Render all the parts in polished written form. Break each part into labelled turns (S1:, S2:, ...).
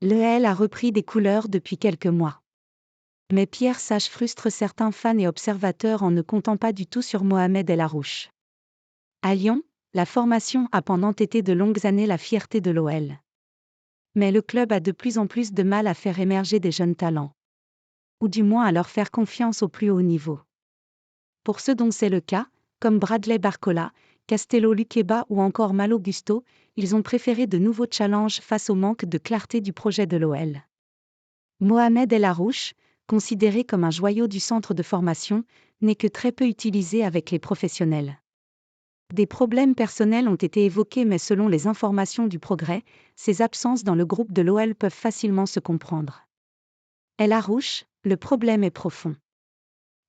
S1: L'EL a repris des couleurs depuis quelques mois. Mais Pierre Sage frustre certains fans et observateurs en ne comptant pas du tout sur Mohamed El Arouche. À Lyon, la formation a pendant été de longues années la fierté de l'OL. Mais le club a de plus en plus de mal à faire émerger des jeunes talents. Ou du moins à leur faire confiance au plus haut niveau. Pour ceux dont c'est le cas, comme Bradley Barcola, Castello Luqueba ou encore Malo Gusto, ils ont préféré de nouveaux challenges face au manque de clarté du projet de l'OL. Mohamed El Arouche, considéré comme un joyau du centre de formation, n'est que très peu utilisé avec les professionnels. Des problèmes personnels ont été évoqués mais selon les informations du Progrès, ses absences dans le groupe de l'OL peuvent facilement se comprendre. El Arouche, le problème est profond.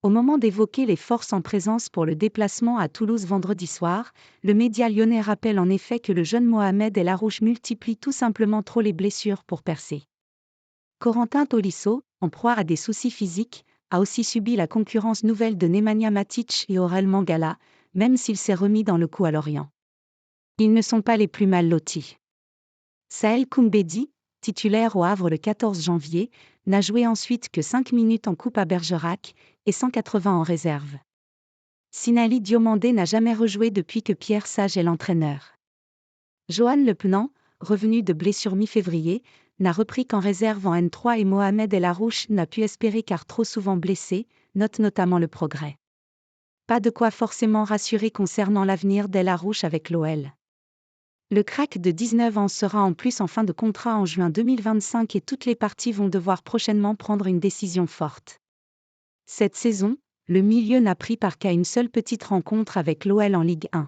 S1: Au moment d'évoquer les forces en présence pour le déplacement à Toulouse vendredi soir, le média lyonnais rappelle en effet que le jeune Mohamed El Arouche multiplie tout simplement trop les blessures pour percer. Corentin Tolisso, en proie à des soucis physiques, a aussi subi la concurrence nouvelle de Nemanja Matic et Aurel Mangala, même s'il s'est remis dans le coup à Lorient. Ils ne sont pas les plus mal lotis. Saël Koumbedi, titulaire au Havre le 14 janvier, n'a joué ensuite que 5 minutes en Coupe à Bergerac, et 180 en réserve. Sinali Diomandé n'a jamais rejoué depuis que Pierre Sage est l'entraîneur. Johan Le Penant, revenu de blessure mi-février, n'a repris qu'en réserve en N3 et Mohamed El Arouche n'a pu espérer car trop souvent blessé, note notamment le Progrès. Pas de quoi forcément rassurer concernant l'avenir d'El Arouche avec l'OL. Le crack de 19 ans sera en plus en fin de contrat en juin 2025 et toutes les parties vont devoir prochainement prendre une décision forte. Cette saison, le milieu n'a pris part qu'à une seule petite rencontre avec l'OL en Ligue 1.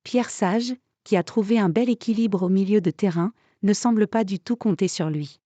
S1: Pierre Sage, qui a trouvé un bel équilibre au milieu de terrain, ne semble pas du tout compter sur lui.